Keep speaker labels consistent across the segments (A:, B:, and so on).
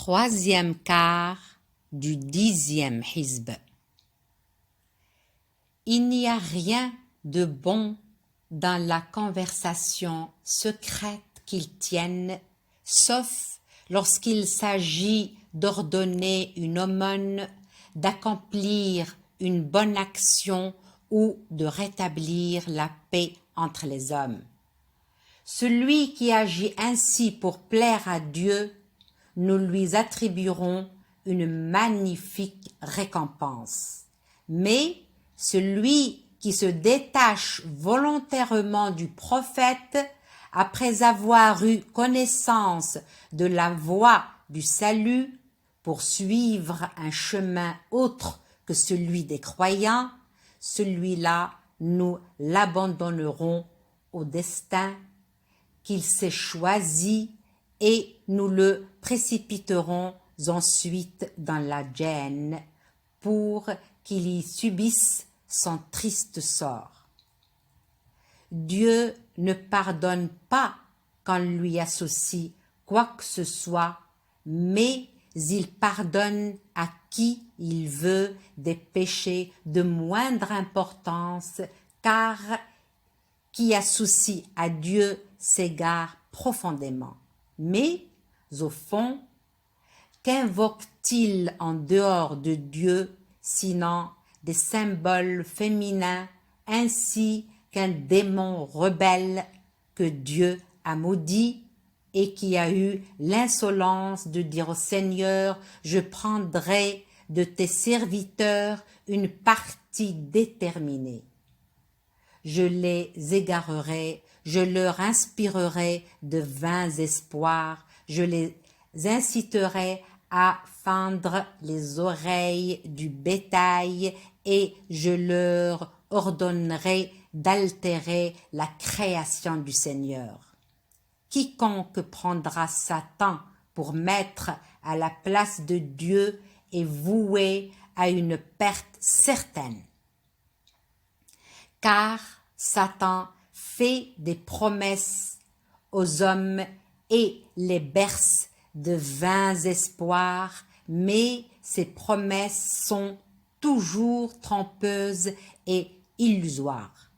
A: Troisième quart du 10e hizb. Il n'y a rien de bon dans la conversation secrète qu'ils tiennent, sauf lorsqu'il s'agit d'ordonner une aumône, d'accomplir une bonne action ou de rétablir la paix entre les hommes. Celui qui agit ainsi pour plaire à Dieu, nous lui attribuerons une magnifique récompense. Mais celui qui se détache volontairement du prophète, après avoir eu connaissance de la voie du salut, pour suivre un chemin autre que celui des croyants, celui-là nous l'abandonnerons au destin qu'il s'est choisi et nous le précipiterons ensuite dans la gêne pour qu'il y subisse son triste sort. Dieu ne pardonne pas qu'on lui associe quoi que ce soit, mais il pardonne à qui il veut des péchés de moindre importance, car qui associe à Dieu s'égare profondément. Mais, au fond, qu'invoque-t-il en dehors de Dieu, sinon des symboles féminins, ainsi qu'un démon rebelle que Dieu a maudit et qui a eu l'insolence de dire au Seigneur, « Je prendrai de tes serviteurs une partie déterminée. Je les égarerai, je leur inspirerai de vains espoirs, je les inciterai à fendre les oreilles du bétail et je leur ordonnerai d'altérer la création du Seigneur. Quiconque prendra Satan pour maître à la place de Dieu est voué à une perte certaine. Car Satan fait des promesses aux hommes et les berce de vains espoirs, mais ces promesses sont toujours trompeuses et illusoires.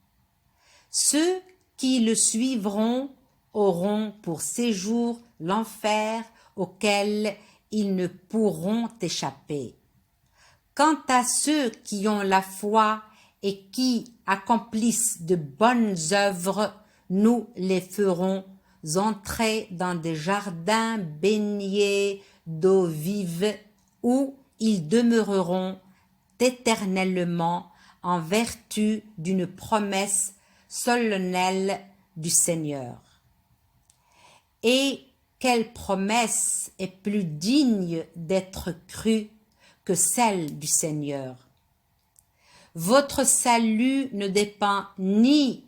A: Ceux qui le suivront auront pour séjour l'enfer auquel ils ne pourront échapper. Quant à ceux qui ont la foi et qui accomplissent de bonnes œuvres, nous les ferons entrer dans des jardins baignés d'eau vive où ils demeureront éternellement en vertu d'une promesse solennelle du Seigneur. Et quelle promesse est plus digne d'être crue que celle du Seigneur? Votre salut ne dépend ni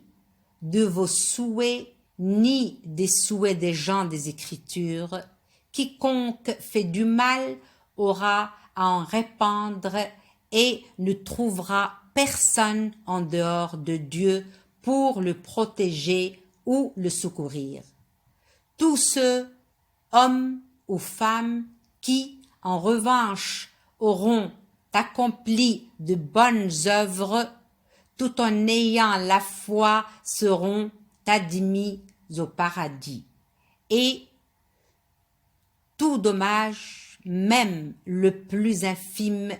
A: de vos souhaits, ni des souhaits des gens des Écritures. Quiconque fait du mal aura à en répandre et ne trouvera personne en dehors de Dieu pour le protéger ou le secourir. Tous ceux, hommes ou femmes, qui, en revanche, auront accompli de bonnes œuvres, tout en ayant la foi, seront admis au paradis. Et tout dommage, même le plus infime,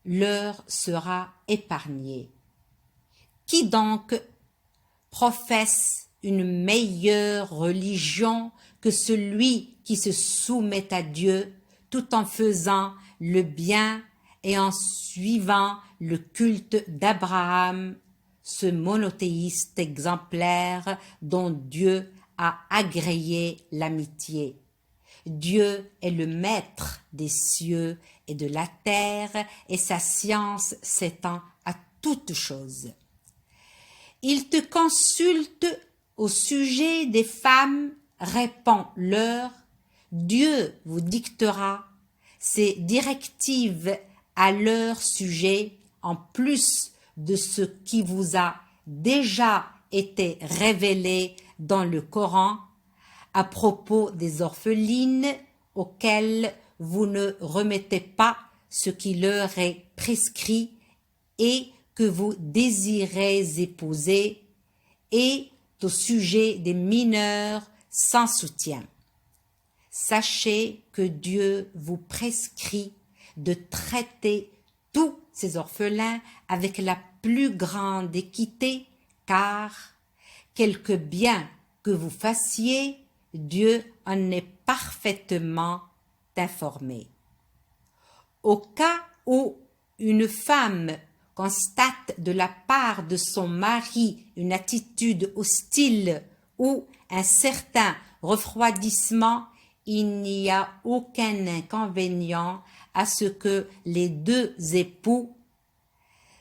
A: leur sera épargné. Qui donc professe une meilleure religion que celui qui se soumet à Dieu tout en faisant le bien et en suivant le culte d'Abraham, ce monothéiste exemplaire dont Dieu a agréé l'amitié. Dieu est le maître des cieux et de la terre et sa science s'étend à toutes choses. Il te consulte au sujet des femmes, réponds-leur, Dieu vous dictera ses directives à leur sujet en plus de ce qui vous a déjà été révélé dans le Coran à propos des orphelines auxquels vous ne remettez pas ce qui leur est prescrit et que vous désirez épouser, et au sujet des mineurs sans soutien. Sachez que Dieu vous prescrit de traiter tous ces orphelins avec la plus grande équité, car quelque bien que vous fassiez, Dieu en est parfaitement informé. Au cas où une femme constate de la part de son mari une attitude hostile ou un certain refroidissement, il n'y a aucun inconvénient à ce que les deux époux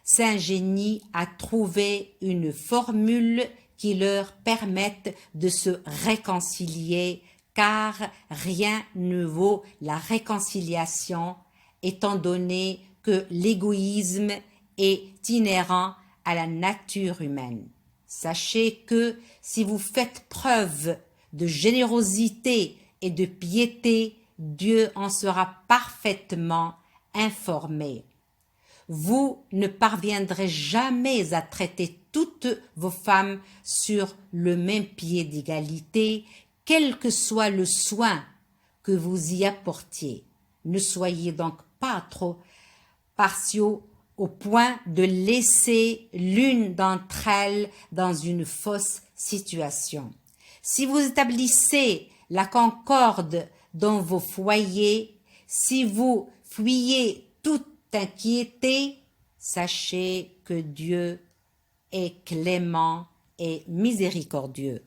A: s'ingénient à trouver une formule qui leur permette de se réconcilier, car rien ne vaut la réconciliation, étant donné que l'égoïsme est inhérent à la nature humaine. Sachez que si vous faites preuve de générosité et de piété, Dieu en sera parfaitement informé. Vous ne parviendrez jamais à traiter toutes vos femmes sur le même pied d'égalité, quel que soit le soin que vous y apportiez. Ne soyez donc pas trop partiaux au point de laisser l'une d'entre elles dans une fausse situation. Si vous établissez la concorde dans vos foyers, si vous fuyez toute inquiété, sachez que Dieu est clément et miséricordieux.